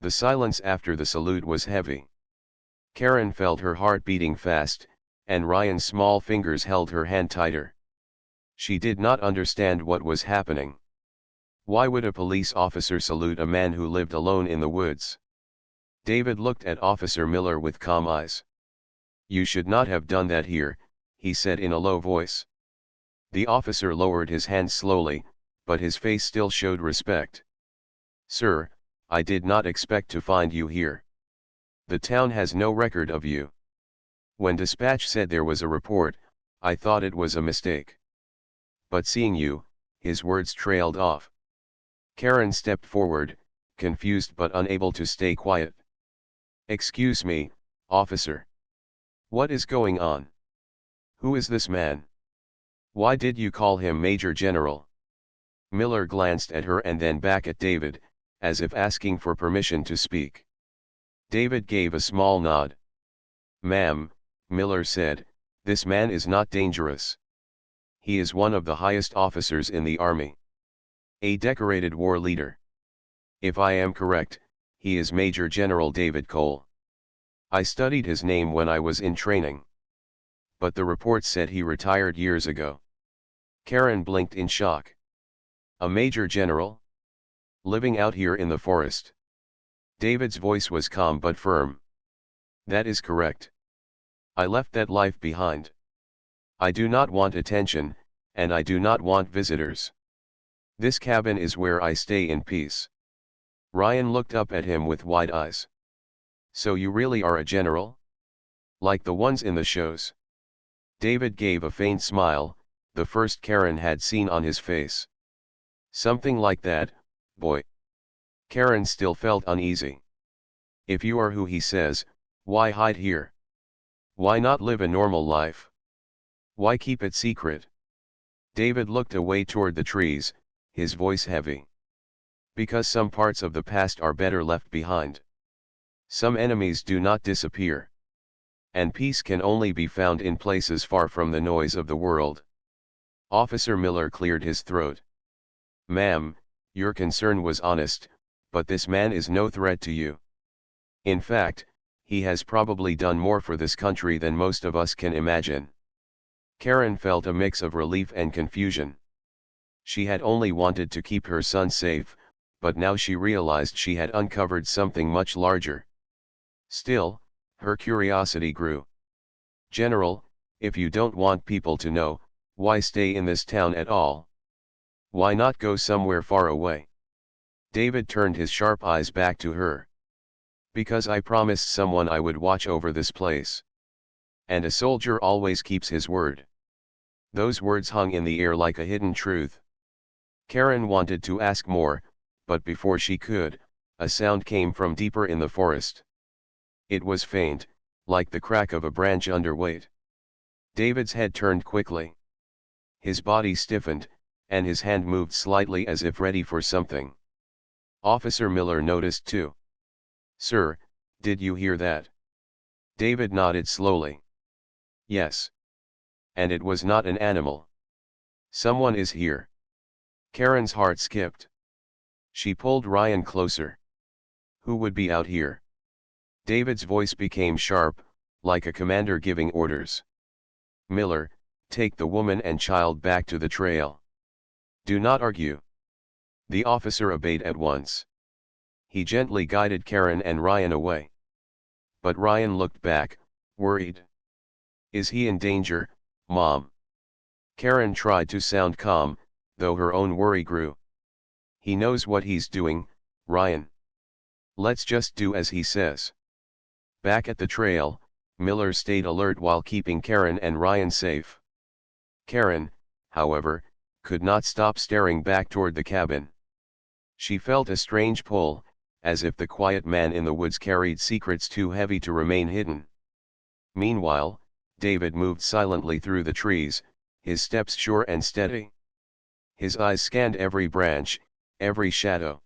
The silence after the salute was heavy. Karen felt her heart beating fast, and Ryan's small fingers held her hand tighter. She did not understand what was happening. Why would a police officer salute a man who lived alone in the woods? David looked at Officer Miller with calm eyes. "You should not have done that here," he said in a low voice. The officer lowered his hand slowly, but his face still showed respect. "Sir, I did not expect to find you here. The town has no record of you. When dispatch said there was a report, I thought it was a mistake. But seeing you," his words trailed off. Karen stepped forward, confused but unable to stay quiet. "Excuse me, officer. What is going on? Who is this man? Why did you call him Major General?" Miller glanced at her and then back at David, as if asking for permission to speak. David gave a small nod. "Ma'am," Miller said, "this man is not dangerous. He is one of the highest officers in the army. A decorated war leader. If I am correct, he is Major General David Cole. I studied his name when I was in training. But the report said he retired years ago." Karen blinked in shock. "A Major General? Living out here in the forest?" David's voice was calm but firm. "That is correct. I left that life behind. I do not want attention, and I do not want visitors. This cabin is where I stay in peace." Ryan looked up at him with wide eyes. "So you really are a general? Like the ones in the shows?" David gave a faint smile, the first Karen had seen on his face. "Something like that, boy." Karen still felt uneasy. "If you are who he says, why hide here? Why not live a normal life? Why keep it secret?" David looked away toward the trees, his voice heavy. "Because some parts of the past are better left behind. Some enemies do not disappear. And peace can only be found in places far from the noise of the world." Officer Miller cleared his throat. "Ma'am, your concern was honest, but this man is no threat to you. In fact, he has probably done more for this country than most of us can imagine." Karen felt a mix of relief and confusion. She had only wanted to keep her son safe, but now she realized she had uncovered something much larger. Still, her curiosity grew. "General, if you don't want people to know, why stay in this town at all? Why not go somewhere far away?" David turned his sharp eyes back to her. "Because I promised someone I would watch over this place. And a soldier always keeps his word." Those words hung in the air like a hidden truth. Karen wanted to ask more, but before she could, a sound came from deeper in the forest. It was faint, like the crack of a branch under weight. David's head turned quickly. His body stiffened, and his hand moved slightly as if ready for something. Officer Miller noticed too. "Sir, did you hear that?" David nodded slowly. "Yes. And it was not an animal. Someone is here." Karen's heart skipped. She pulled Ryan closer. "Who would be out here?" David's voice became sharp, like a commander giving orders. "Miller, take the woman and child back to the trail. Do not argue." The officer obeyed at once. He gently guided Karen and Ryan away. But Ryan looked back, worried. "Is he in danger, Mom?" Karen tried to sound calm, though her own worry grew. "He knows what he's doing, Ryan. Let's just do as he says." Back at the trail, Miller stayed alert while keeping Karen and Ryan safe. Karen, however, could not stop staring back toward the cabin. She felt a strange pull, as if the quiet man in the woods carried secrets too heavy to remain hidden. Meanwhile, David moved silently through the trees, his steps sure and steady. His eyes scanned every branch, every shadow.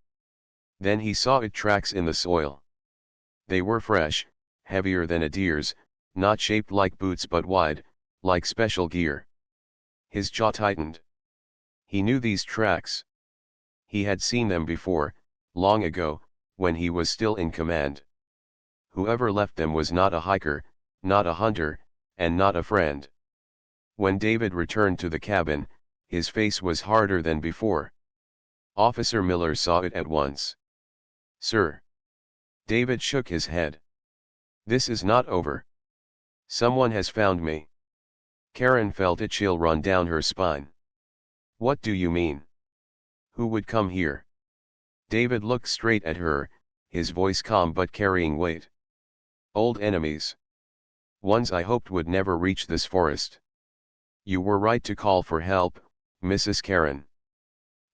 Then he saw tracks in the soil. They were fresh, heavier than a deer's, not shaped like boots but wide, like special gear. His jaw tightened. He knew these tracks. He had seen them before, long ago, when he was still in command. Whoever left them was not a hiker, not a hunter, and not a friend. When David returned to the cabin, his face was harder than before. Officer Miller saw it at once. "Sir." David shook his head. "This is not over. Someone has found me." Karen felt a chill run down her spine. "What do you mean? Who would come here?" David looked straight at her, his voice calm but carrying weight. "Old enemies. Ones I hoped would never reach this forest. You were right to call for help, Mrs. Karen.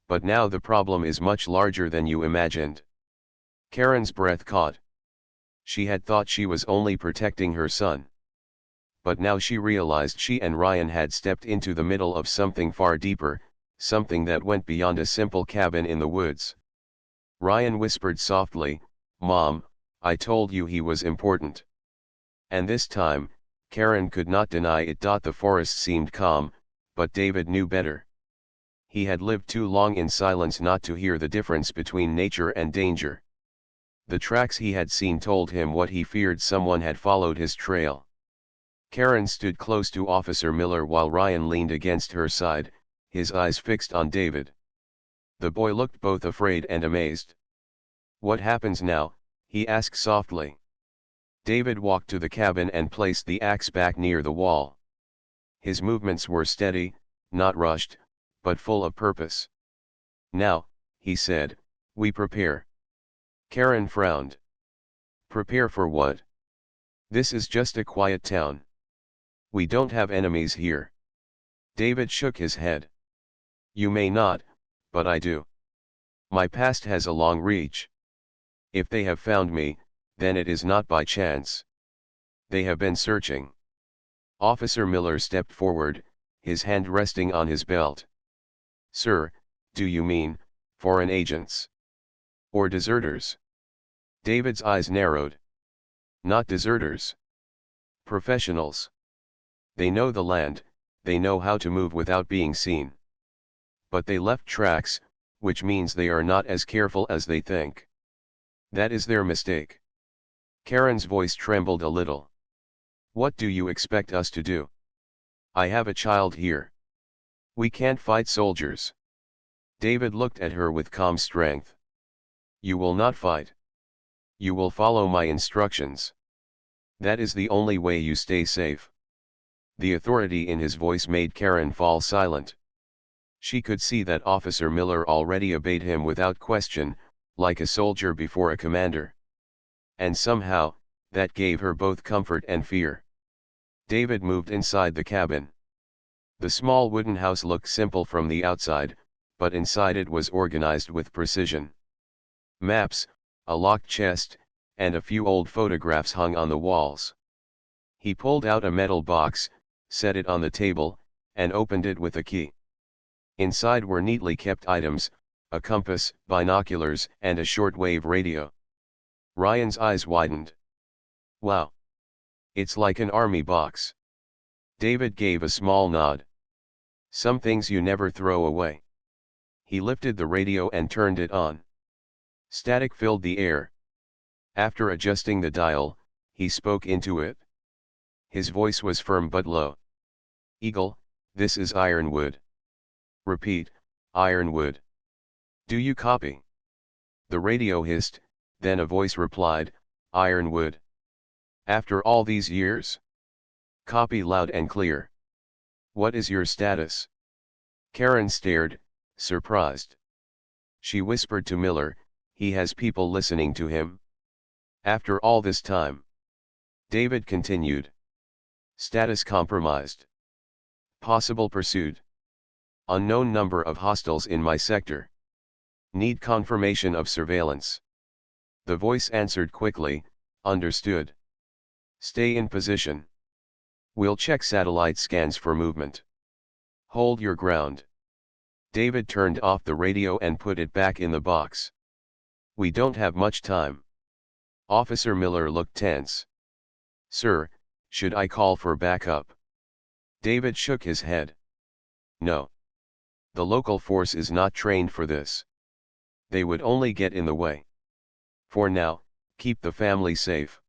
But now the problem is much larger than you imagined." Karen's breath caught. She had thought she was only protecting her son. But now she realized she and Ryan had stepped into the middle of something far deeper, something that went beyond a simple cabin in the woods. Ryan whispered softly, "Mom, I told you he was important." And this time, Karen could not deny it. The forest seemed calm, but David knew better. He had lived too long in silence not to hear the difference between nature and danger. The tracks he had seen told him what he feared: someone had followed his trail. Karen stood close to Officer Miller while Ryan leaned against her side, his eyes fixed on David. The boy looked both afraid and amazed. "What happens now?" he asked softly. David walked to the cabin and placed the axe back near the wall. His movements were steady, not rushed, but full of purpose. "Now," he said, "we prepare." Karen frowned. "Prepare for what? This is just a quiet town. We don't have enemies here." David shook his head. "You may not, but I do. My past has a long reach. If they have found me, then it is not by chance. They have been searching." Officer Miller stepped forward, his hand resting on his belt. "Sir, do you mean foreign agents? Or deserters?" David's eyes narrowed. "Not deserters. Professionals. They know the land, they know how to move without being seen. But they left tracks, which means they are not as careful as they think. That is their mistake." Karen's voice trembled a little. "What do you expect us to do? I have a child here. We can't fight soldiers." David looked at her with calm strength. "You will not fight. You will follow my instructions. That is the only way you stay safe." The authority in his voice made Karen fall silent. She could see that Officer Miller already obeyed him without question, like a soldier before a commander. And somehow, that gave her both comfort and fear. David moved inside the cabin. The small wooden house looked simple from the outside, but inside it was organized with precision. Maps, a locked chest, and a few old photographs hung on the walls. He pulled out a metal box, set it on the table, and opened it with a key. Inside were neatly kept items: a compass, binoculars, and a shortwave radio. Ryan's eyes widened. "Wow! It's like an army box." David gave a small nod. "Some things you never throw away." He lifted the radio and turned it on. Static filled the air. After adjusting the dial, he spoke into it. His voice was firm but low. "Eagle, this is Ironwood. Repeat, Ironwood. Do you copy?" The radio hissed, then a voice replied, "Ironwood. After all these years?" "Copy loud and clear." "What is your status?" Karen stared, surprised. She whispered to Miller, "He has people listening to him." "After all this time?" David continued. "Status compromised. Possible pursuit. Unknown number of hostiles in my sector. Need confirmation of surveillance." The voice answered quickly, "Understood. Stay in position. We'll check satellite scans for movement. Hold your ground." David turned off the radio and put it back in the box. "We don't have much time." Officer Miller looked tense. "Sir, should I call for backup?" David shook his head. "No. The local force is not trained for this. They would only get in the way. For now, keep the family safe.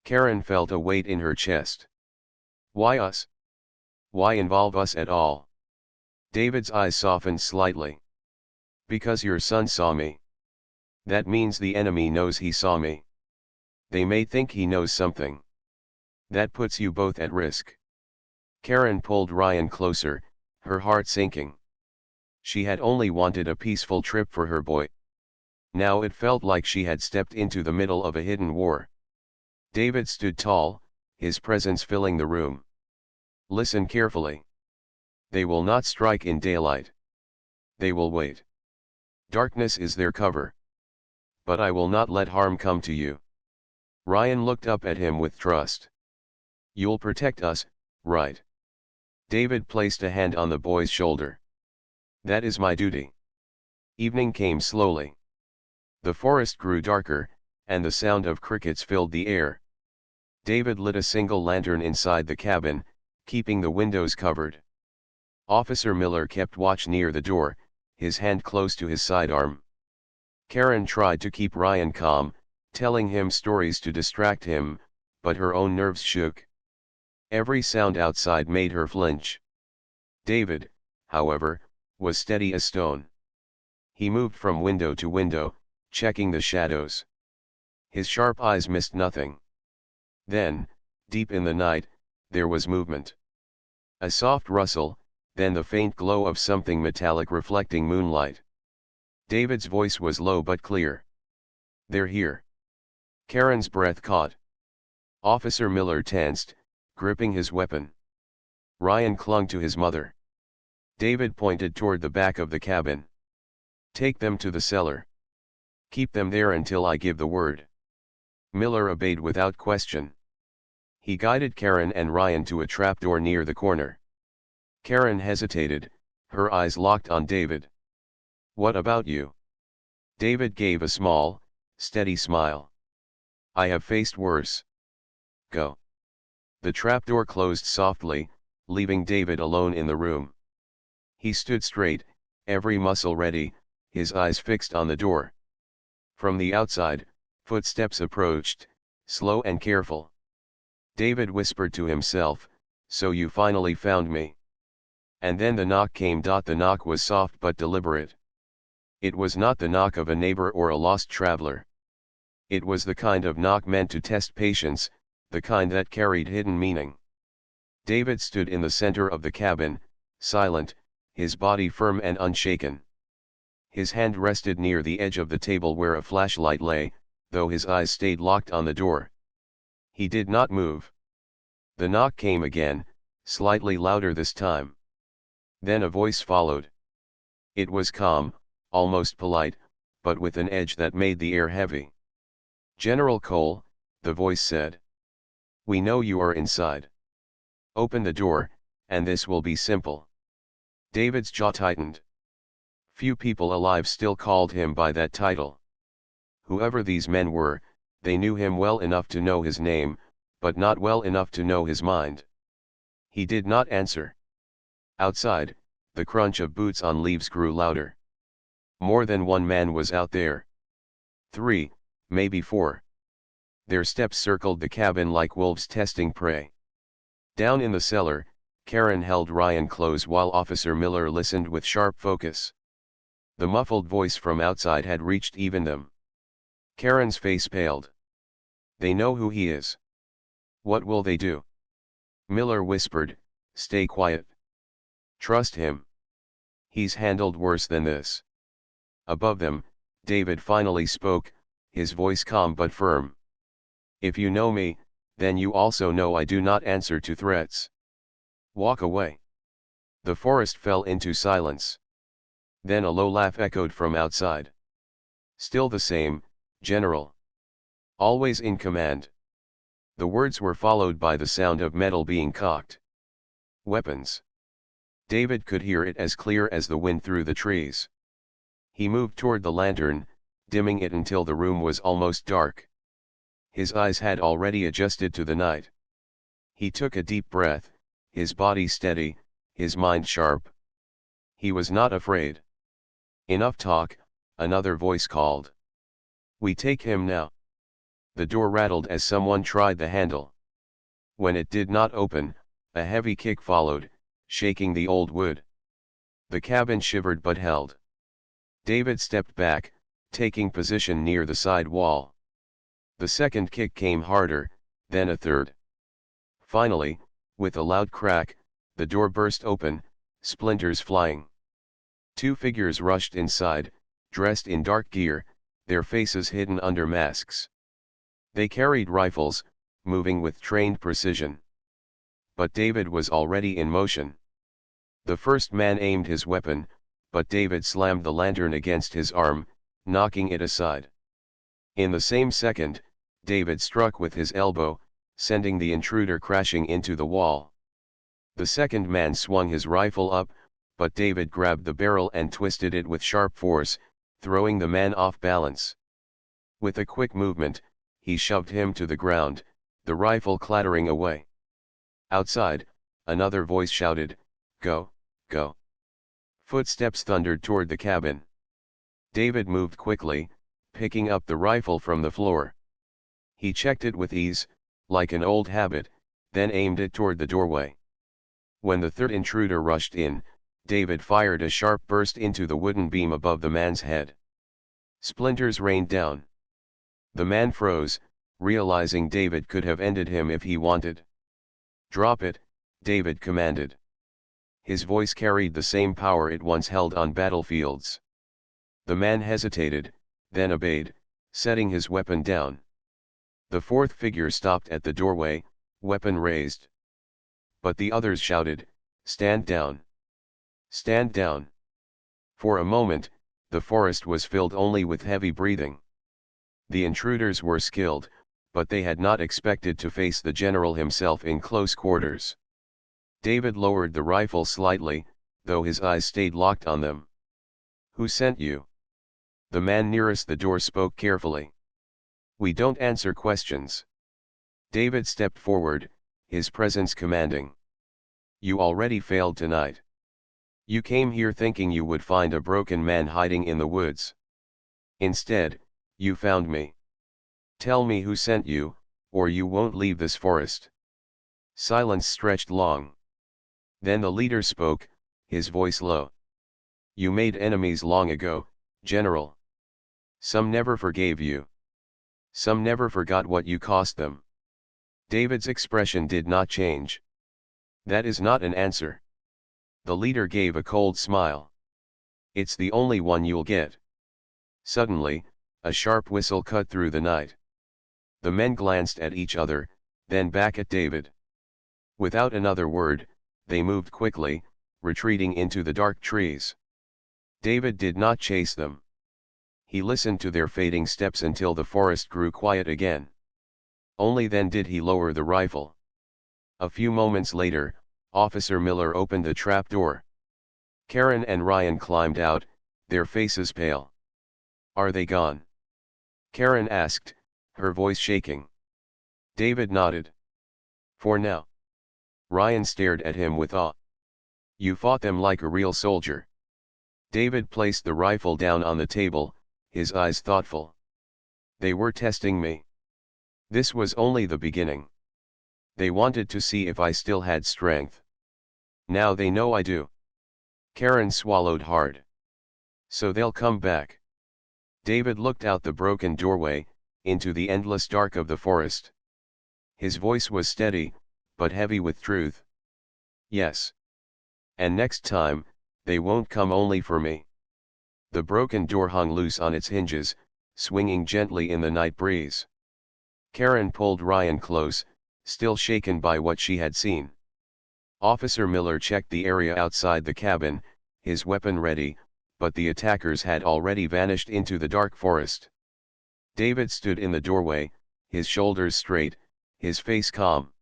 Karen felt a weight in her chest. Why us? Why involve us at all? David's eyes softened slightly. Because your son saw me. That means the enemy knows he saw me. They may think he knows something. That puts you both at risk. Karen pulled Ryan closer, her heart sinking. She had only wanted a peaceful trip for her boy. Now it felt like she had stepped into the middle of a hidden war. David stood tall, his presence filling the room. Listen carefully. They will not strike in daylight. They will wait. Darkness is their cover. But I will not let harm come to you. Ryan looked up at him with trust. You'll protect us, right? David placed a hand on the boy's shoulder. That is my duty. Evening came slowly. The forest grew darker, and the sound of crickets filled the air. David lit a single lantern inside the cabin, keeping the windows covered. Officer Miller kept watch near the door, his hand close to his sidearm. Karen tried to keep Ryan calm, telling him stories to distract him, but her own nerves shook. Every sound outside made her flinch. David, however, was steady as stone. He moved from window to window, checking the shadows. His sharp eyes missed nothing. Then, deep in the night, there was movement. A soft rustle, then the faint glow of something metallic reflecting moonlight. David's voice was low but clear. They're here. Karen's breath caught. Officer Miller tensed, gripping his weapon. Ryan clung to his mother. David pointed toward the back of the cabin. Take them to the cellar. Keep them there until I give the word. Miller obeyed without question. He guided Karen and Ryan to a trapdoor near the corner. Karen hesitated, her eyes locked on David. What about you? David gave a small, steady smile. I have faced worse. Go. The trapdoor closed softly, leaving David alone in the room. He stood straight, every muscle ready, his eyes fixed on the door. From the outside, footsteps approached, slow and careful. David whispered to himself, so you finally found me. And then the knock came. The knock was soft but deliberate. It was not the knock of a neighbor or a lost traveler. It was the kind of knock meant to test patience, the kind that carried hidden meaning. David stood in the center of the cabin, silent, his body firm and unshaken. His hand rested near the edge of the table where a flashlight lay, though his eyes stayed locked on the door. He did not move. The knock came again, slightly louder this time. Then a voice followed. It was calm, almost polite, but with an edge that made the air heavy. General Cole, the voice said. We know you are inside. Open the door, and this will be simple. David's jaw tightened. Few people alive still called him by that title. Whoever these men were, they knew him well enough to know his name, but not well enough to know his mind. He did not answer. Outside, the crunch of boots on leaves grew louder. More than one man was out there. 3, maybe 4. Their steps circled the cabin like wolves testing prey. Down in the cellar, Karen held Ryan close while Officer Miller listened with sharp focus. The muffled voice from outside had reached even them. Karen's face paled. They know who he is. What will they do? Miller whispered, stay quiet. Trust him. He's handled worse than this. Above them, David finally spoke, his voice calm but firm. If you know me, then you also know I do not answer to threats. Walk away. The forest fell into silence. Then a low laugh echoed from outside. Still the same, General. Always in command. The words were followed by the sound of metal being cocked. Weapons. David could hear it as clear as the wind through the trees. He moved toward the lantern, dimming it until the room was almost dark. His eyes had already adjusted to the night. He took a deep breath, his body steady, his mind sharp. He was not afraid. Enough talk, another voice called. We take him now. The door rattled as someone tried the handle. When it did not open, a heavy kick followed, shaking the old wood. The cabin shivered but held. David stepped back, taking position near the side wall. The second kick came harder, then a third. Finally, with a loud crack, the door burst open, splinters flying. Two figures rushed inside, dressed in dark gear, their faces hidden under masks. They carried rifles, moving with trained precision. But David was already in motion. The first man aimed his weapon, but David slammed the lantern against his arm, knocking it aside. In the same second, David struck with his elbow, sending the intruder crashing into the wall. The second man swung his rifle up, but David grabbed the barrel and twisted it with sharp force, throwing the man off balance. With a quick movement, he shoved him to the ground, the rifle clattering away. Outside, another voice shouted, "Go, go." Footsteps thundered toward the cabin. David moved quickly, picking up the rifle from the floor. He checked it with ease, like an old habit, then aimed it toward the doorway. When the third intruder rushed in, David fired a sharp burst into the wooden beam above the man's head. Splinters rained down. The man froze, realizing David could have ended him if he wanted. "Drop it," David commanded. His voice carried the same power it once held on battlefields. The man hesitated, then obeyed, setting his weapon down. The fourth figure stopped at the doorway, weapon raised. But the others shouted, "Stand down! Stand down!" For a moment, the forest was filled only with heavy breathing. The intruders were skilled, but they had not expected to face the general himself in close quarters. David lowered the rifle slightly, though his eyes stayed locked on them. "Who sent you?" The man nearest the door spoke carefully. "We don't answer questions." David stepped forward, his presence commanding. "You already failed tonight. You came here thinking you would find a broken man hiding in the woods. Instead, you found me. Tell me who sent you, or you won't leave this forest." Silence stretched long. Then the leader spoke, his voice low. "You made enemies long ago, General. Some never forgave you. Some never forgot what you cost them." David's expression did not change. "That is not an answer." The leader gave a cold smile. "It's the only one you'll get." Suddenly, a sharp whistle cut through the night. The men glanced at each other, then back at David. Without another word, they moved quickly, retreating into the dark trees. David did not chase them. He listened to their fading steps until the forest grew quiet again. Only then did he lower the rifle. A few moments later, Officer Miller opened the trap door. Karen and Ryan climbed out, their faces pale. "Are they gone?" Karen asked, her voice shaking. David nodded. "For now." Ryan stared at him with awe. "You fought them like a real soldier." David placed the rifle down on the table, his eyes thoughtful. "They were testing me. This was only the beginning. They wanted to see if I still had strength. Now they know I do." Karen swallowed hard. "So they'll come back." David looked out the broken doorway, into the endless dark of the forest. His voice was steady, but heavy with truth. "Yes. And next time, they won't come only for me." The broken door hung loose on its hinges, swinging gently in the night breeze. Karen pulled Ryan close, still shaken by what she had seen. Officer Miller checked the area outside the cabin, his weapon ready, but the attackers had already vanished into the dark forest. David stood in the doorway, his shoulders straight, his face calm.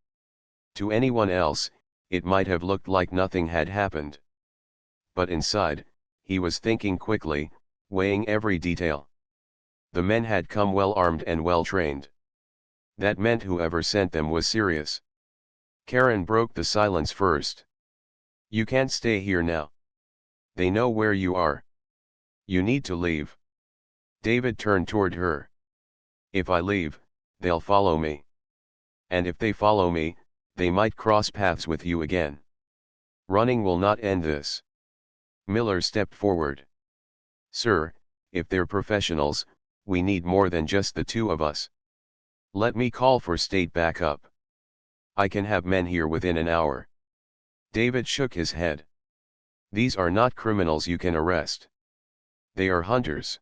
To anyone else, it might have looked like nothing had happened. But inside, he was thinking quickly, weighing every detail. The men had come well armed and well trained. That meant whoever sent them was serious. Karen broke the silence first. "You can't stay here now. They know where you are. You need to leave." David turned toward her. If I leave, they'll follow me. And if they follow me, they might cross paths with you again. Running will not end this. Miller stepped forward. Sir, if they're professionals, we need more than just the two of us. Let me call for state backup. I can have men here within an hour. David shook his head. These are not criminals you can arrest. They are hunters.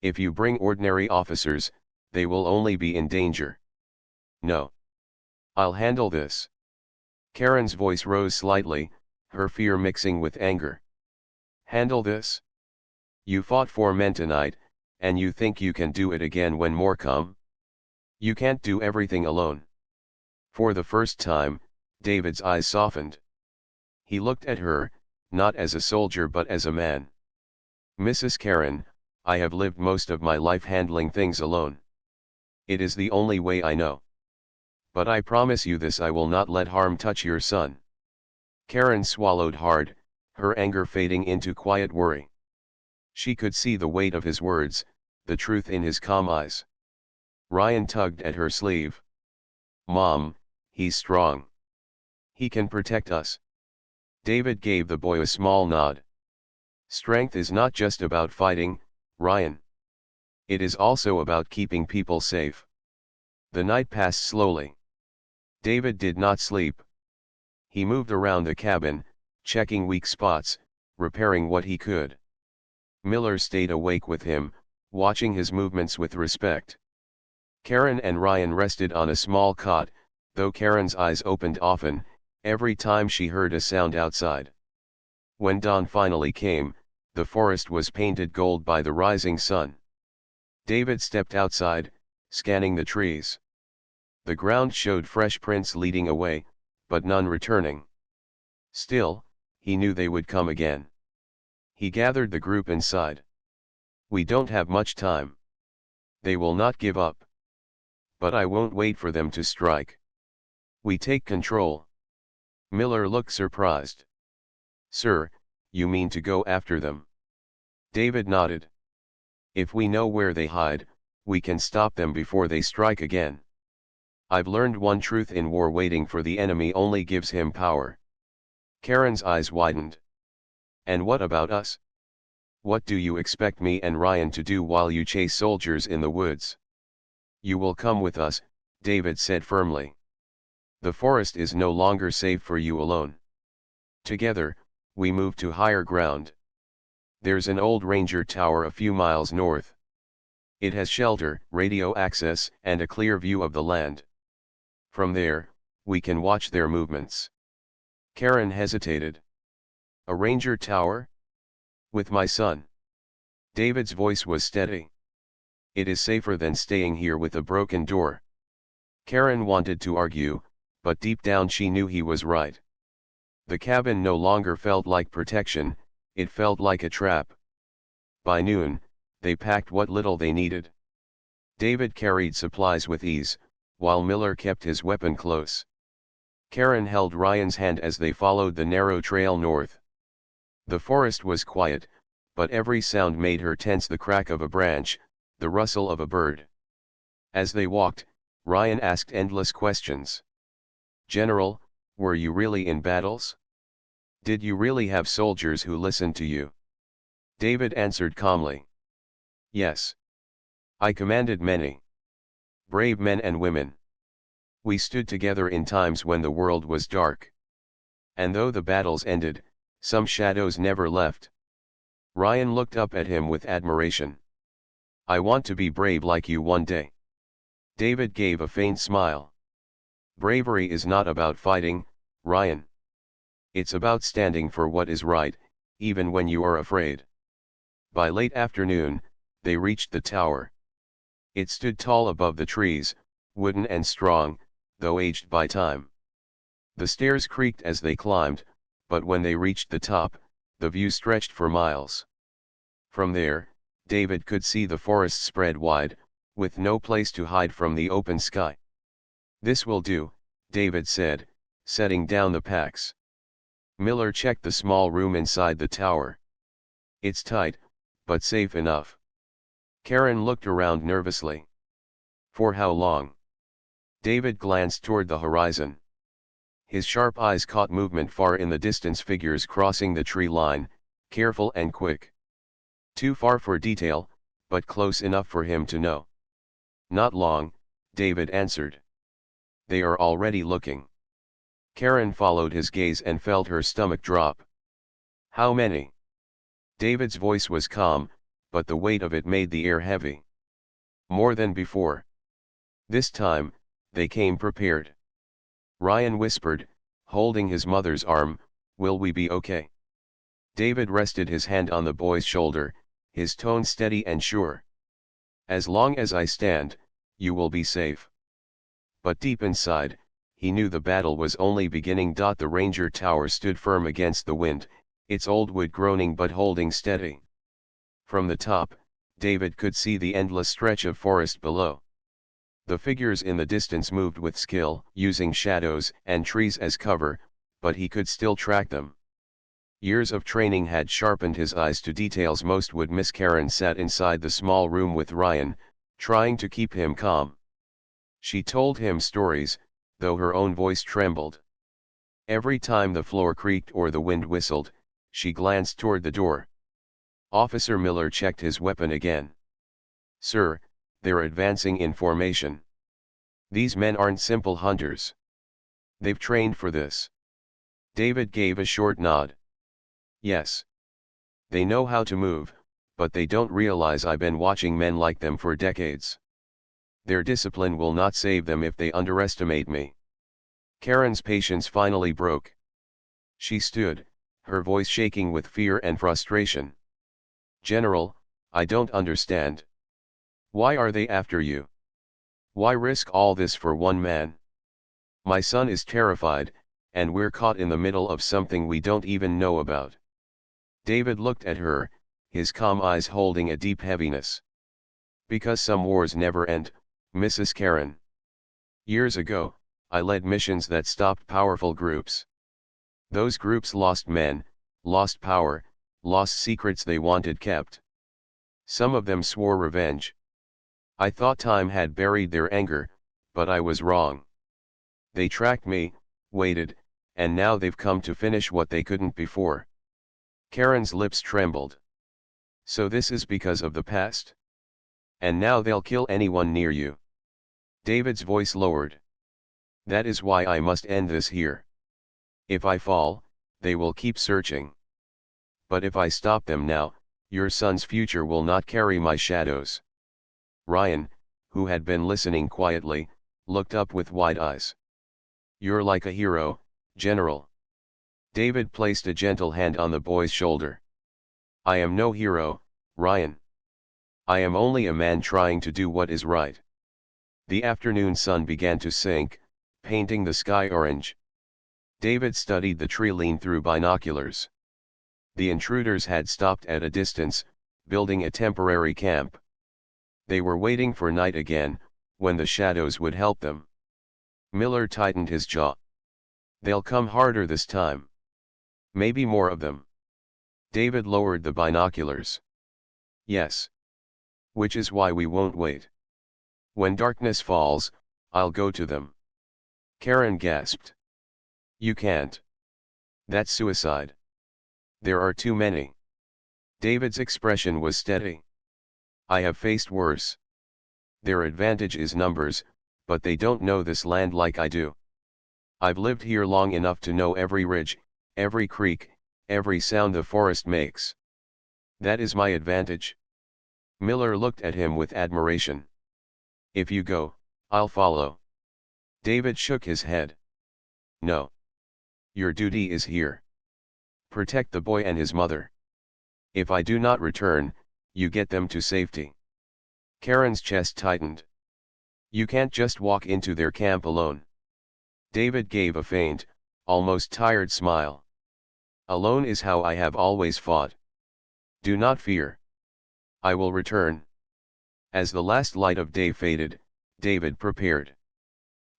If you bring ordinary officers, they will only be in danger. No. I'll handle this. Karen's voice rose slightly, her fear mixing with anger. Handle this? You fought 4 men tonight, and you think you can do it again when more come? You can't do everything alone. For the first time, David's eyes softened. He looked at her, not as a soldier but as a man. Mrs. Karen, I have lived most of my life handling things alone. It is the only way I know. But I promise you this, I will not let harm touch your son. Karen swallowed hard, her anger fading into quiet worry. She could see the weight of his words, the truth in his calm eyes. Ryan tugged at her sleeve. Mom, he's strong. He can protect us. David gave the boy a small nod. Strength is not just about fighting, Ryan. It is also about keeping people safe. The night passed slowly. David did not sleep. He moved around the cabin, checking weak spots, repairing what he could. Miller stayed awake with him, watching his movements with respect. Karen and Ryan rested on a small cot, though Karen's eyes opened often, every time she heard a sound outside. When dawn finally came, the forest was painted gold by the rising sun. David stepped outside, scanning the trees. The ground showed fresh prints leading away, but none returning. Still, he knew they would come again. He gathered the group inside. We don't have much time. They will not give up. But I won't wait for them to strike. We take control. Miller looked surprised. Sir, you mean to go after them? David nodded. If we know where they hide, we can stop them before they strike again. I've learned one truth in war: waiting for the enemy only gives him power. Karen's eyes widened. And what about us? What do you expect me and Ryan to do while you chase soldiers in the woods? You will come with us, David said firmly. The forest is no longer safe for you alone. Together, we move to higher ground. There's an old ranger tower a few miles north. It has shelter, radio access, and a clear view of the land. From there, we can watch their movements. Karen hesitated. A ranger tower? With my son? David's voice was steady. It is safer than staying here with a broken door. Karen wanted to argue, but deep down she knew he was right. The cabin no longer felt like protection, it felt like a trap. By noon, they packed what little they needed. David carried supplies with ease, while Miller kept his weapon close. Karen held Ryan's hand as they followed the narrow trail north. The forest was quiet, but every sound made her tense: the crack of a branch, the rustle of a bird. As they walked, Ryan asked endless questions. General, were you really in battles? Did you really have soldiers who listened to you? David answered calmly. Yes. I commanded many. Brave men and women. We stood together in times when the world was dark. And though the battles ended, some shadows never left. Ryan looked up at him with admiration. I want to be brave like you one day. David gave a faint smile. Bravery is not about fighting, Ryan. It's about standing for what is right, even when you are afraid. By late afternoon, they reached the tower. It stood tall above the trees, wooden and strong, though aged by time. The stairs creaked as they climbed, but when they reached the top, the view stretched for miles. From there, David could see the forest spread wide, with no place to hide from the open sky. This will do, David said, setting down the packs. Miller checked the small room inside the tower. It's tight, but safe enough. Karen looked around nervously. For how long? David glanced toward the horizon. His sharp eyes caught movement far in the distance, figures crossing the tree line, careful and quick. Too far for detail, but close enough for him to know. Not long, David answered. They are already looking. Karen followed his gaze and felt her stomach drop. How many? David's voice was calm, but the weight of it made the air heavy. More than before. This time, they came prepared. Ryan whispered, holding his mother's arm, "Will we be okay?" David rested his hand on the boy's shoulder, his tone steady and sure. "As long as I stand, you will be safe." But deep inside, he knew the battle was only beginning. The ranger tower stood firm against the wind, its old wood groaning but holding steady. From the top, David could see the endless stretch of forest below. The figures in the distance moved with skill, using shadows and trees as cover, but he could still track them. Years of training had sharpened his eyes to details most would miss. Karen sat inside the small room with Ryan, trying to keep him calm. She told him stories, though her own voice trembled. Every time the floor creaked or the wind whistled, she glanced toward the door. Officer Miller checked his weapon again. "Sir, they're advancing in formation. These men aren't simple hunters. They've trained for this." David gave a short nod. "Yes. They know how to move, but they don't realize I've been watching men like them for decades. Their discipline will not save them if they underestimate me." Karen's patience finally broke. She stood, her voice shaking with fear and frustration. "General, I don't understand. Why are they after you? Why risk all this for one man? My son is terrified, and we're caught in the middle of something we don't even know about." David looked at her, his calm eyes holding a deep heaviness. "Because some wars never end, Mrs. Karen. Years ago, I led missions that stopped powerful groups. Those groups lost men, lost power, lost secrets they wanted kept. Some of them swore revenge. I thought time had buried their anger, but I was wrong. They tracked me, waited, and now they've come to finish what they couldn't before." Karen's lips trembled. "So this is because of the past? And now they'll kill anyone near you?" David's voice lowered. "That is why I must end this here. If I fall, they will keep searching. But if I stop them now, your son's future will not carry my shadows." Ryan, who had been listening quietly, looked up with wide eyes. "You're like a hero, General." David placed a gentle hand on the boy's shoulder. "I am no hero, Ryan. I am only a man trying to do what is right." The afternoon sun began to sink, painting the sky orange. David studied the tree line through binoculars. The intruders had stopped at a distance, building a temporary camp. They were waiting for night again, when the shadows would help them. Miller tightened his jaw. "They'll come harder this time. Maybe more of them." David lowered the binoculars. "Yes. Which is why we won't wait. When darkness falls, I'll go to them." Karen gasped. "You can't. That's suicide. There are too many." David's expression was steady. "I have faced worse. Their advantage is numbers, but they don't know this land like I do. I've lived here long enough to know every ridge, every creek, every sound the forest makes. That is my advantage." Miller looked at him with admiration. "If you go, I'll follow." David shook his head. "No. Your duty is here. Protect the boy and his mother. If I do not return, you get them to safety." Karen's chest tightened. "You can't just walk into their camp alone." David gave a faint, almost tired smile. "Alone is how I have always fought. Do not fear. I will return." As the last light of day faded, David prepared.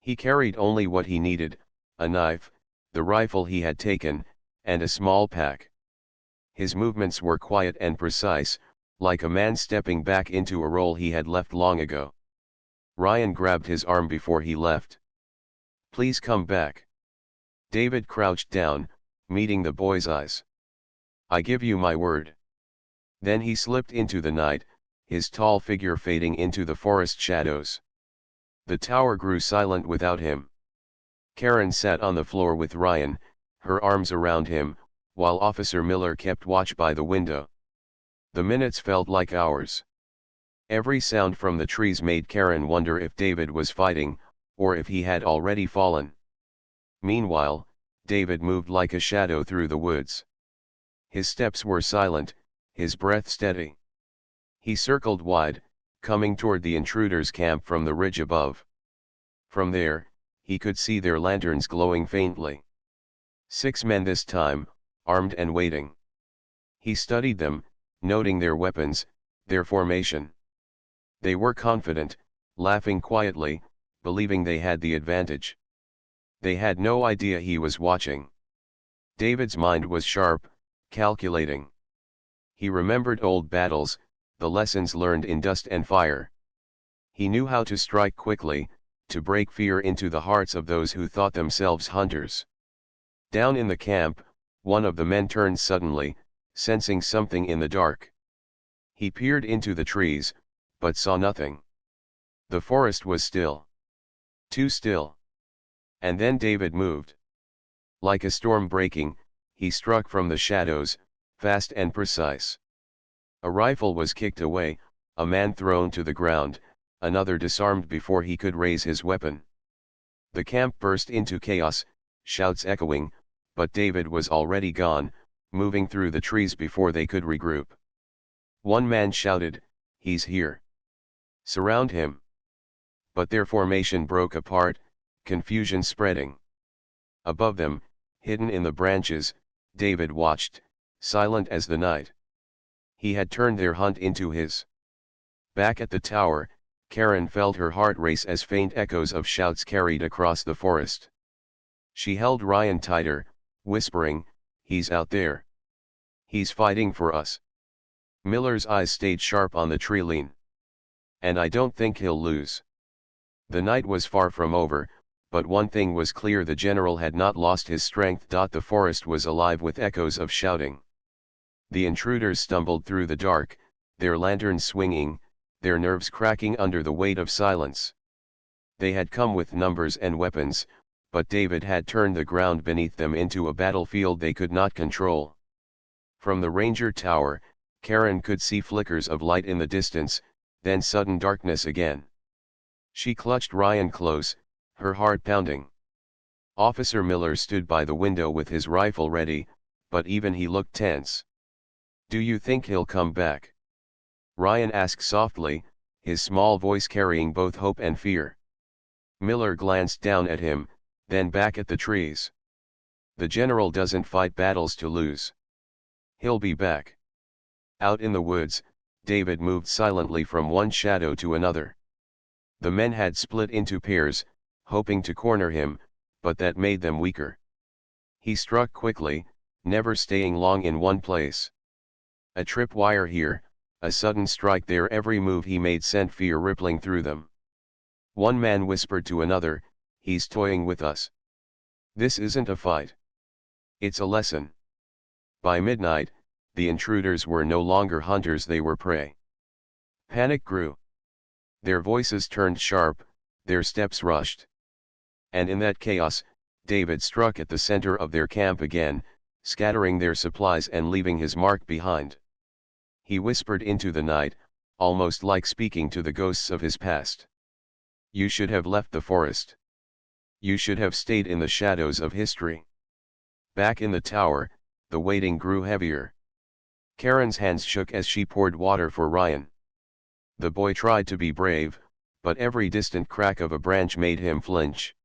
He carried only what he needed: a knife, the rifle he had taken, and a small pack. His movements were quiet and precise, like a man stepping back into a role he had left long ago. Ryan grabbed his arm before he left. "Please come back." David crouched down, meeting the boy's eyes. "I give you my word." Then he slipped into the night, his tall figure fading into the forest shadows. The tower grew silent without him. Karen sat on the floor with Ryan, her arms around him, while Officer Miller kept watch by the window. The minutes felt like hours. Every sound from the trees made Karen wonder if David was fighting, or if he had already fallen. Meanwhile, David moved like a shadow through the woods. His steps were silent, his breath steady. He circled wide, coming toward the intruders' camp from the ridge above. From there, he could see their lanterns glowing faintly. 6 men this time, armed and waiting. He studied them, noting their weapons, their formation. They were confident, laughing quietly, believing they had the advantage. They had no idea he was watching. David's mind was sharp, calculating. He remembered old battles, the lessons learned in dust and fire. He knew how to strike quickly, to break fear into the hearts of those who thought themselves hunters. Down in the camp, one of the men turned suddenly, sensing something in the dark. He peered into the trees, but saw nothing. The forest was still. Too still. And then David moved. Like a storm breaking, he struck from the shadows, fast and precise. A rifle was kicked away, a man thrown to the ground, another disarmed before he could raise his weapon. The camp burst into chaos, shouts echoing, but David was already gone, moving through the trees before they could regroup. One man shouted, "He's here. Surround him." But their formation broke apart, confusion spreading. Above them, hidden in the branches, David watched, silent as the night. He had turned their hunt into his. Back at the tower, Karen felt her heart race as faint echoes of shouts carried across the forest. She held Ryan tighter, whispering, "He's out there. He's fighting for us." Miller's eyes stayed sharp on the tree line. "And I don't think he'll lose." The night was far from over, but one thing was clear: the general had not lost his strength. The forest was alive with echoes of shouting. The intruders stumbled through the dark, their lanterns swinging, their nerves cracking under the weight of silence. They had come with numbers and weapons, but David had turned the ground beneath them into a battlefield they could not control. From the ranger tower, Karen could see flickers of light in the distance, then sudden darkness again. She clutched Ryan close, her heart pounding. Officer Miller stood by the window with his rifle ready, but even he looked tense. "Do you think he'll come back?" Ryan asked softly, his small voice carrying both hope and fear. Miller glanced down at him, then back at the trees. "The general doesn't fight battles to lose. He'll be back." Out in the woods, David moved silently from one shadow to another. The men had split into pairs, hoping to corner him, but that made them weaker. He struck quickly, never staying long in one place. A tripwire here, a sudden strike there. Every move he made sent fear rippling through them. One man whispered to another, "He's toying with us. This isn't a fight. It's a lesson." By midnight, the intruders were no longer hunters, they were prey. Panic grew. Their voices turned sharp, their steps rushed. And in that chaos, David struck at the center of their camp again, scattering their supplies and leaving his mark behind. He whispered into the night, almost like speaking to the ghosts of his past. "You should have left the forest. You should have stayed in the shadows of history." Back in the tower, the waiting grew heavier. Karen's hands shook as she poured water for Ryan. The boy tried to be brave, but every distant crack of a branch made him flinch.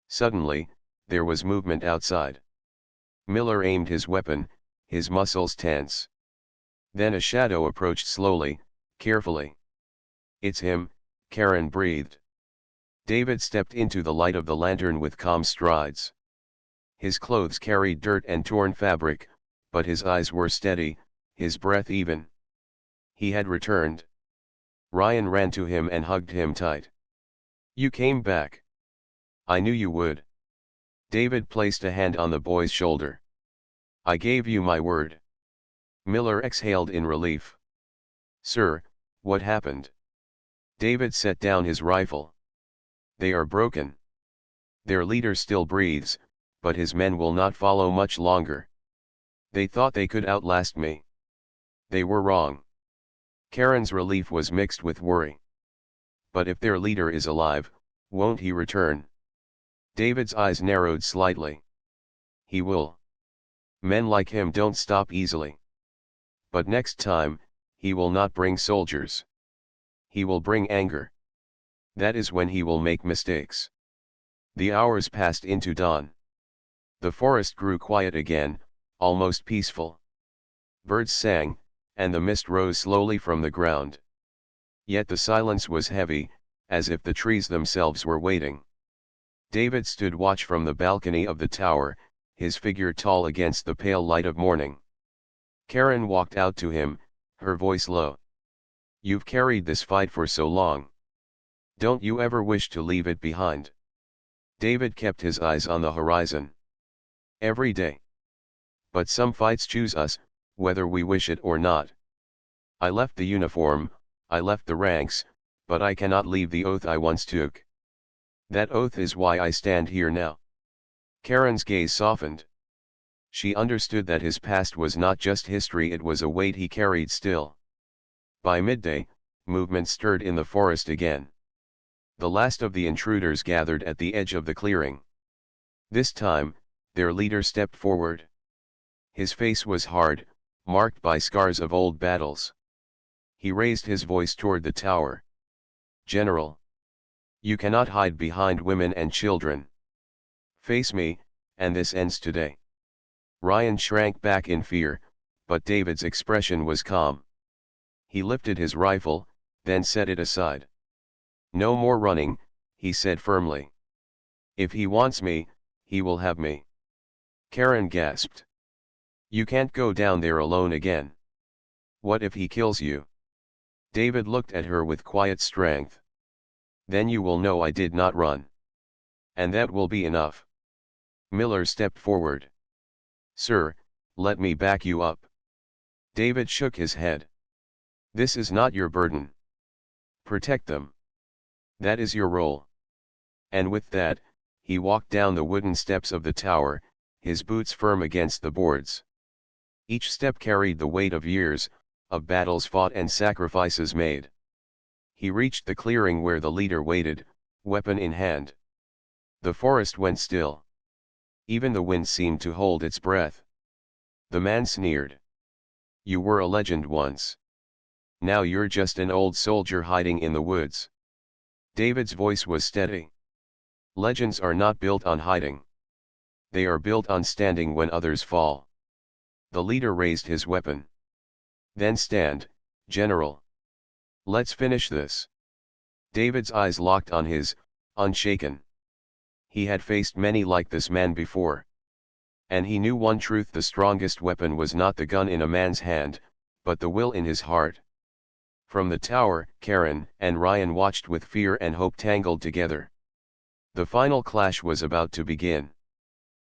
Suddenly, there was movement outside. Miller aimed his weapon, his muscles tense. Then a shadow approached slowly, carefully. "It's him," Karen breathed. David stepped into the light of the lantern with calm strides. His clothes carried dirt and torn fabric, but his eyes were steady, his breath even. He had returned. Ryan ran to him and hugged him tight. You came back. I knew you would. David placed a hand on the boy's shoulder. I gave you my word. Miller exhaled in relief. Sir, what happened? David set down his rifle. They are broken. Their leader still breathes, but his men will not follow much longer. They thought they could outlast me. They were wrong. Karen's relief was mixed with worry. But if their leader is alive, won't he return? David's eyes narrowed slightly. He will. Men like him don't stop easily. But next time, he will not bring soldiers. He will bring anger. That is when he will make mistakes. The hours passed into dawn. The forest grew quiet again, almost peaceful. Birds sang, and the mist rose slowly from the ground. Yet the silence was heavy, as if the trees themselves were waiting. David stood watch from the balcony of the tower, his figure tall against the pale light of morning. Karen walked out to him, her voice low. You've carried this fight for so long. Don't you ever wish to leave it behind? David kept his eyes on the horizon. Every day. But some fights choose us, whether we wish it or not. I left the uniform, I left the ranks, but I cannot leave the oath I once took. That oath is why I stand here now. Karen's gaze softened. She understood that his past was not just history, it was a weight he carried still. By midday, movement stirred in the forest again. The last of the intruders gathered at the edge of the clearing. This time, their leader stepped forward. His face was hard, marked by scars of old battles. He raised his voice toward the tower. General. You cannot hide behind women and children. Face me, and this ends today. Ryan shrank back in fear, but David's expression was calm. He lifted his rifle, then set it aside. No more running, he said firmly. If he wants me, he will have me. Karen gasped. You can't go down there alone again. What if he kills you? David looked at her with quiet strength. Then you will know I did not run. And that will be enough. Miller stepped forward. Sir, let me back you up. David shook his head. This is not your burden. Protect them. That is your role. And with that, he walked down the wooden steps of the tower, his boots firm against the boards. Each step carried the weight of years, of battles fought and sacrifices made. He reached the clearing where the leader waited, weapon in hand. The forest went still. Even the wind seemed to hold its breath. The man sneered. You were a legend once. Now you're just an old soldier hiding in the woods. David's voice was steady. Legends are not built on hiding. They are built on standing when others fall. The leader raised his weapon. Then stand, General. Let's finish this. David's eyes locked on his, unshaken. He had faced many like this man before. And he knew one truth: the strongest weapon was not the gun in a man's hand, but the will in his heart. From the tower, Karen and Ryan watched with fear and hope tangled together. The final clash was about to begin.